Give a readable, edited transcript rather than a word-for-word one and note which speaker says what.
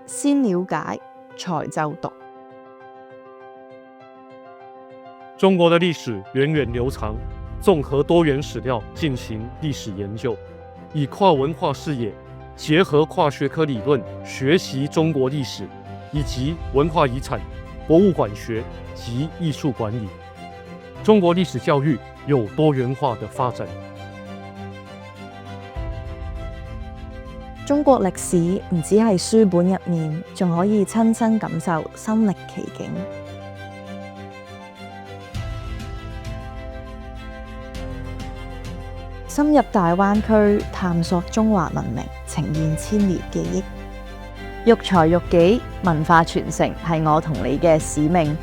Speaker 1: 先了解，才就讀。
Speaker 2: 中國的歷史源遠流長，綜合多元史料進行歷史研究，以跨文化視野，結合跨學科理論學習中國歷史，以及文化遺產、博物館學及藝術管理。中國歷史教育有多元化的發展。
Speaker 1: 中國歷史唔只係書本入面，仲可以親身感受，身歷其境。深入大灣區，探索中華文明，呈現千年記憶。育才育己，文化傳承係我同你嘅使命。